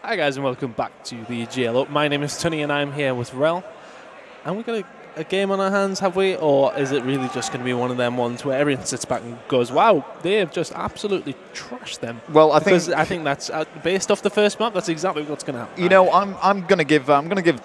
Hi guys and welcome back to the EGL Open. My name is Tony and I'm here with Rel. And we've got a game on our hands, have we? Or is it really just going to be one of them ones where everyone sits back and goes, wow, they have just absolutely trashed them? Well, I think that's based off the first map, that's exactly what's going to happen. You know, I'm going to give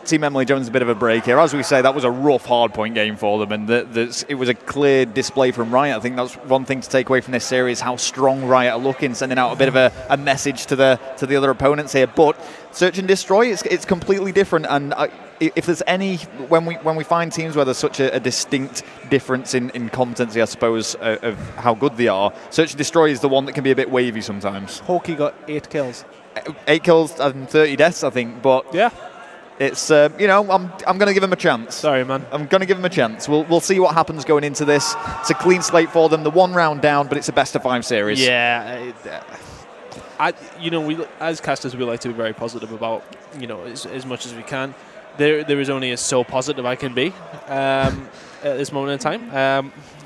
Team Emily Jones a bit of a break here. As we say, that was a rough hardpoint game for them, and it was a clear display from Riot. I think that's one thing to take away from this series: how strong Riot are looking, sending out a bit of a message to the other opponents here. But Search and Destroy, it's completely different, and if there's any, when we find teams where there's such a distinct difference in competency, I suppose, of how good they are, Search and Destroy is the one that can be a bit wavy sometimes. Hauppauge got 8 kills. 8 kills and 30 deaths, I think, but yeah, it's you know, I'm going to give him a chance. Sorry, man. I'm going to give him a chance. We'll see what happens going into this. It's a clean slate for them. The 1 round down, but it's a best of 5 series. Yeah. You know, we as casters we like to be very positive about, you know, as much as we can. There is only so positive I can be at this moment in time.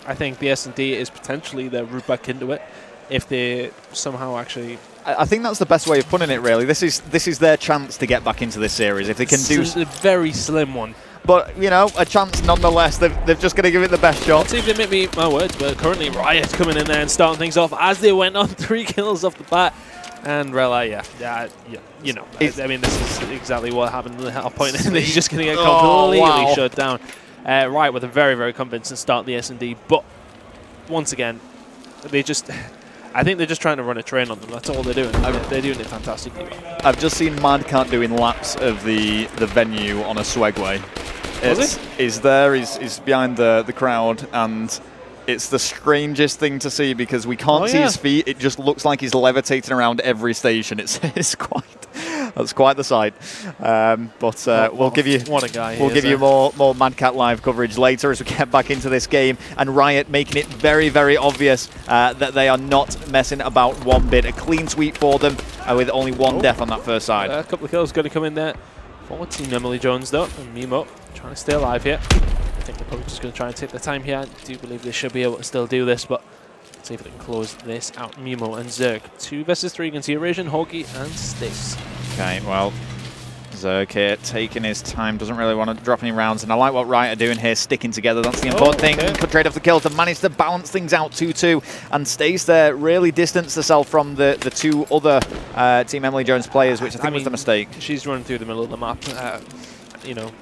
I think the S&D is potentially their route back into it if they somehow actually. I think that's the best way of putting it. Really, this is their chance to get back into this series if they can do a very slim one. But you know, a chance nonetheless. They've just got to give it the best shot. Let's see if they make me my words. But currently, Riot coming in there and starting things off as they went on 3 kills off the bat. And Rela, yeah, you know, I mean, this is exactly what happened in the Hauppauge. He's just going to get completely shut down. Right, with a very, very convincing start the S&D. But once again, I think they're just trying to run a train on them. That's all they're doing. They're doing it fantastically well. I've just seen Madcat doing laps of the venue on a Swagway. He's behind the crowd, and it's the strangest thing to see because we can't see his feet. It just looks like he's levitating around every station. That's quite the sight. We'll give you more Madcat live coverage later as we get back into this game, and Riot making it very, very obvious that they are not messing about one bit. A clean sweep for them with only 1 death on that first side. A couple of kills going to come in there for Team Emily Jones though, and Mimo trying to stay alive here. I think they're probably just going to try and take their time here. I do believe they should be able to still do this, but let's see if they can close this out. Mimo and Zerg. 2 versus 3 against Eurasian, Hauppauge, and Stace. Okay, well, Zerg here taking his time, doesn't really want to drop any rounds, and I like what Riot are doing here, sticking together. That's the important thing. Could trade off the kills to manage to balance things out 2-2, and Stace there really distanced herself from the 2 other Team Emily Jones players, which I think was the mistake. She's running through the middle of the map. You know,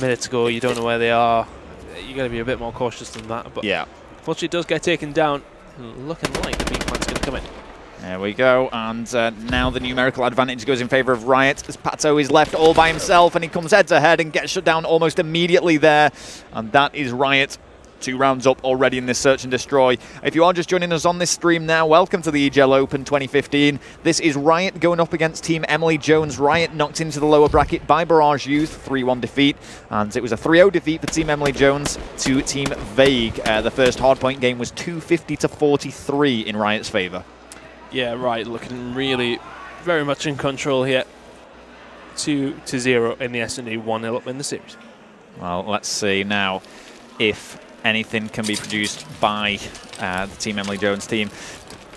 minutes ago, you don't know where they are. You got to be a bit more cautious than that. But yeah, unfortunately, it does get taken down. Looking like the B plant's going to come in. There we go, and now the numerical advantage goes in favour of Riot as Pato is left all by himself, and he comes head-to-head and gets shut down almost immediately there, and that is Riot. 2 rounds up already in this Search and Destroy. If you are just joining us on this stream now, welcome to the EGL Open 2015. This is Riot going up against Team Emily Jones. Riot knocked into the lower bracket by Barrage Youth, 3-1 defeat, and it was a 3-0 defeat for Team Emily Jones to Team Vague. The first hardpoint game was 250-43 in Riot's favour. Yeah, right, looking really very much in control here. 2-0 in the S&D, 1-0 up in the series. Well, let's see now if anything can be produced by the Team Emily Jones team.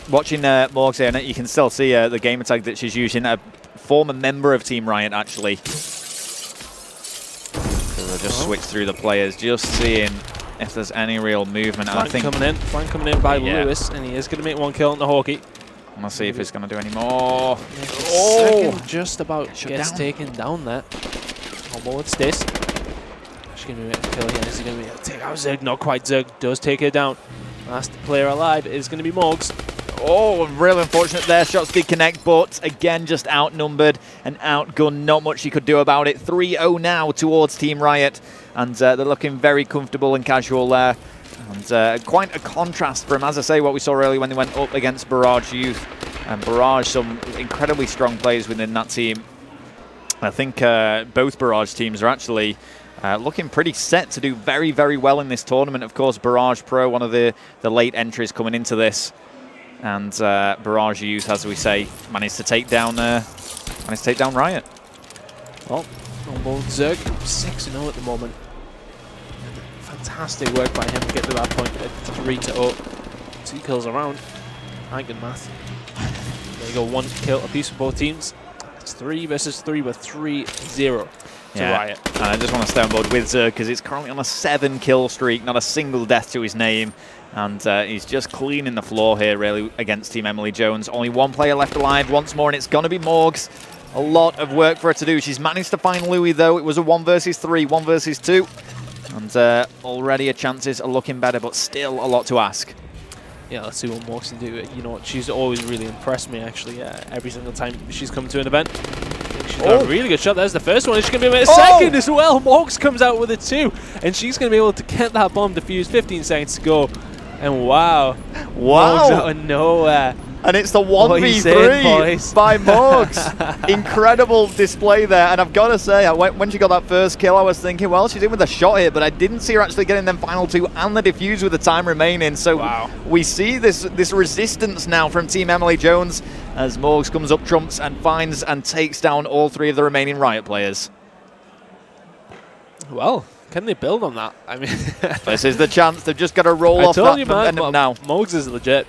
Watching Morgs here, you can still see the gamer tag that she's using, a former member of Team Riot, actually. So they'll just switch through the players, just seeing if there's any real movement. Flank coming in by Lewis, and he is going to make 1 kill on the Hauppauge. Let's see if he's going to do any more. Second just about gets taken down there. Almost this. Going to be a kill here. Is he going to be able to take out Zerg? Not quite. Zerg does take her down. Last player alive is going to be Morgs. Oh, real unfortunate there. Shots did connect, but again, just outnumbered and outgunned. Not much he could do about it. 3-0 now towards Team Riot, and they're looking very comfortable and casual there. And quite a contrast from, as I say, what we saw earlier when they went up against Barrage Youth. And Barrage, some incredibly strong players within that team. I think both Barrage teams are actually looking pretty set to do very, very well in this tournament. Of course, Barrage Pro, one of the late entries coming into this, and Barrage Youth, as we say, managed to take down Riot. Well, on board Zerg, 6-0 at the moment. Fantastic work by him to get to that point. 3-0, 2 kills around. I good math. There you go, 1 kill apiece for both teams. It's 3 versus 3 with 3-0 to Riot. And I just want to stay on board with Zerg because he's currently on a 7-kill streak, not a single death to his name. And he's just cleaning the floor here, really, against Team Emily Jones. Only one player left alive once more, and it's going to be Morgs. A lot of work for her to do. She's managed to find Louis, though. It was a 1 versus 3, 1 versus 2. And already her chances are looking better, but still a lot to ask. Yeah, let's see what Morgs can do. You know what? She's always really impressed me, actually. Every single time she's come to an event. She's got a really good shot. There's the first one. She's going to be able to make a second as well. Morgs comes out with it too. And she's going to be able to get that bomb defused. 15 seconds to go. And wow. Morgs out of nowhere. And it's the 1v3 by Morgs. Incredible display there. And I've got to say, when she got that first kill, I was thinking, well, she's in with a shot here, but I didn't see her actually getting them final 2 and the defuse with the time remaining. So we see this resistance now from Team Emily Jones as Morgs comes up trumps and finds and takes down all 3 of the remaining Riot players. Well, can they build on that? I mean, this is the chance. They've just got to roll off that momentum now. Morgs is legit.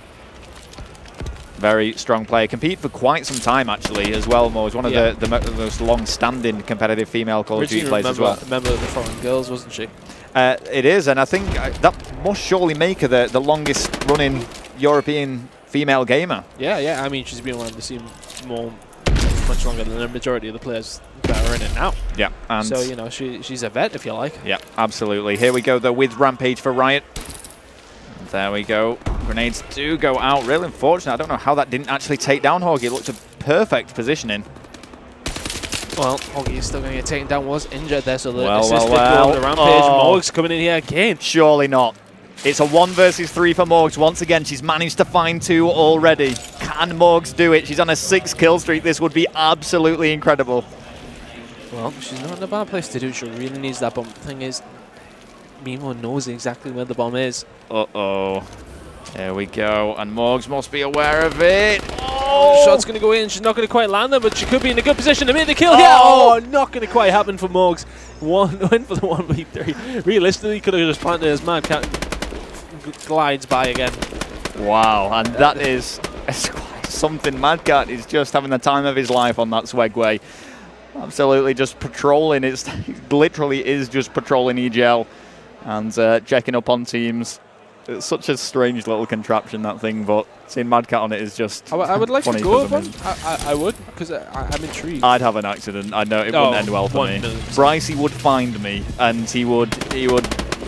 Very strong player. Compete for quite some time, actually, as well. Morgs, one of the most long-standing competitive female Call of Duty players as well. Member of the Foreign Girls, wasn't she? It is, and I think that must surely make her the longest-running European female gamer. Yeah. I mean, she's been around the scene much longer than the majority of the players that are in it now. Yeah. And so, you know, she's a vet, if you like. Yeah, absolutely. Here we go, though, with Rampage for Riot. And there we go. Grenades do go out. Really unfortunate. I don't know how that didn't actually take down Hauppauge. It looked a perfect positioning. Well, Hauppauge is still going to get taken down. Was injured there, so the assist did go on the Rampage. Morgs coming in here again. Surely not. It's a 1 versus 3 for Morgs. Once again, she's managed to find 2 already. Can Morgs do it? She's on a 6-kill streak. This would be absolutely incredible. Well, she's not in a bad place to do. She really needs that bomb. The thing is, Mimo knows exactly where the bomb is. Uh-oh. There we go, and Morgs must be aware of it. Shot's going to go in. She's not going to quite land there, but she could be in a good position to make the kill here. Oh, not going to quite happen for Morgs. Went for the 1v3. Realistically, could have just planted as Mad Cat glides by again. Wow, and that is something. Mad Cat is just having the time of his life on that Swegway. Absolutely just patrolling. It literally is just patrolling EGL and checking up on teams. It's such a strange little contraption, that thing, but seeing Mad Cat on it is just I would like to go with one. I would, because I'm intrigued. I'd have an accident. I know it wouldn't end well for me. Brycey would find me, and he would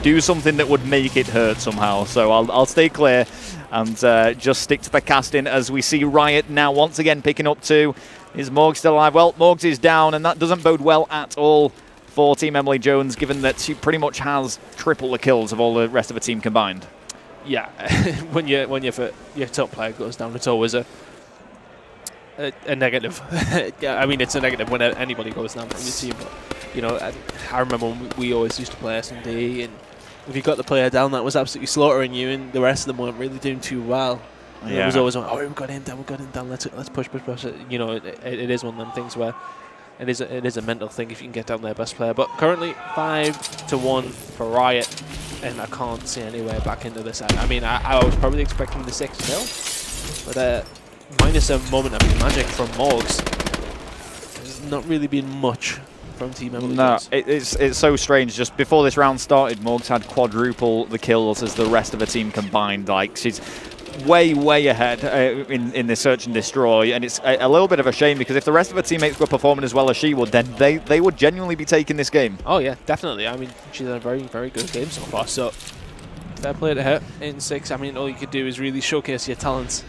do something that would make it hurt somehow. So I'll stay clear and just stick to the casting as we see Riot now once again picking up 2. Is Morgs still alive? Well, Morgs is down, and that doesn't bode well at all for Team Emily Jones, given that she pretty much has triple the kills of all the rest of the team combined. Yeah, when your top player goes down, it's always a negative. I mean, it's a negative when anybody goes down from your team. But, you know, I remember when we always used to play S&D, and if you got the player down, that was absolutely slaughtering you, and the rest of them weren't really doing too well. Yeah. It was always, oh, we've got him down, let's push. You know, it is one of them things where it is a mental thing if you can get down their best player. But currently 5-1 for Riot, and I can't see any way back into this. I mean, I was probably expecting the 6-0, but minus a moment of magic from Morgs, there's not really been much from Team Emily. No, it's so strange. Just before this round started, Morgs had quadruple the kills as the rest of the team combined. Like, she's way ahead in this search and destroy, and it's a little bit of a shame because if the rest of her teammates were performing as well as she would, then they would genuinely be taking this game. Oh yeah, definitely. I mean, she's had a very good game so far, so fair play to her in 6. I mean, all you could do is really showcase your talents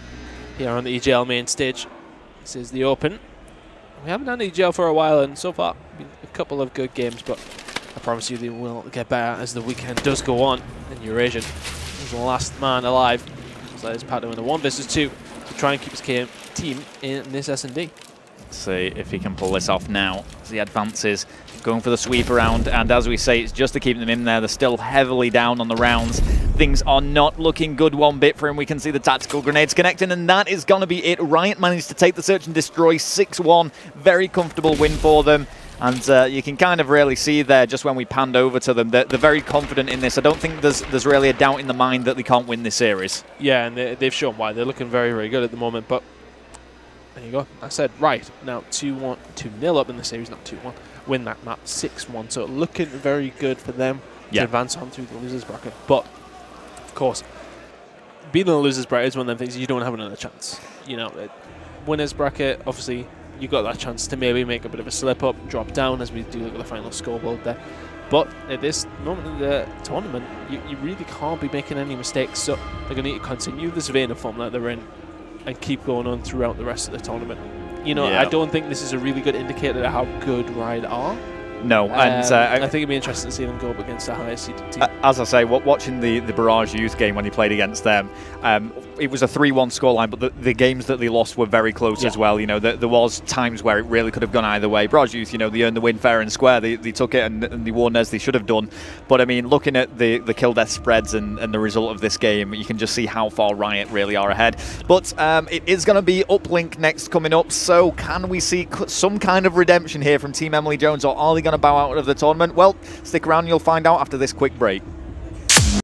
here on the EGL main stage. This is the Open. We haven't done EGL for a while, and so far been a couple of good games, but I promise you they will get better as the weekend does go on. And Eurasian is the last man alive. So it's part of a 1 versus 2 to try and keep his team in this S&D. Let's see if he can pull this off now as he advances, going for the sweep around, and as we say, it's just to keep them in there. They're still heavily down on the rounds. Things are not looking good one bit for him. We can see the tactical grenades connecting, and that is going to be it. Riot managed to take the search and destroy 6-1. Very comfortable win for them. And you can kind of really see there, just when we panned over to them, they're very confident in this. I don't think there's really a doubt in the mind that they can't win this series. Yeah, and they've shown why. They're looking very good at the moment. But There you go. I said, right, now 2-1, 2-0 up in the series, not 2-1. Win that map 6-1. So looking very good for them to advance on through the losers bracket. But, of course, being in the losers bracket is one of them things you don't have another chance. You know, winners bracket, obviously, you got that chance to maybe make a bit of a slip up, drop down as we do look at the final scoreboard there. But at this moment in the tournament, you really can't be making any mistakes. So they're going to need to continue this vein of form that they're in and keep going on throughout the rest of the tournament. You know, I don't think this is a really good indicator of how good Riot are. No, and I think it'd be interesting to see them go up against the highest seeded team. As I say, watching the Barrage Youth game when he played against them, it was a 3-1 scoreline, but the games that they lost were very close as well. You know, there was times where it really could have gone either way. Barrage Youth, you know, they earned the win fair and square. They took it and they won as they should have done. But I mean, looking at the kill death spreads and the result of this game, you can just see how far Riot really are ahead. But it is going to be Uplink next coming up. So can we see some kind of redemption here from Team Emily Jones, or are they going to bow out of the tournament? Well, stick around, you'll find out after this quick break.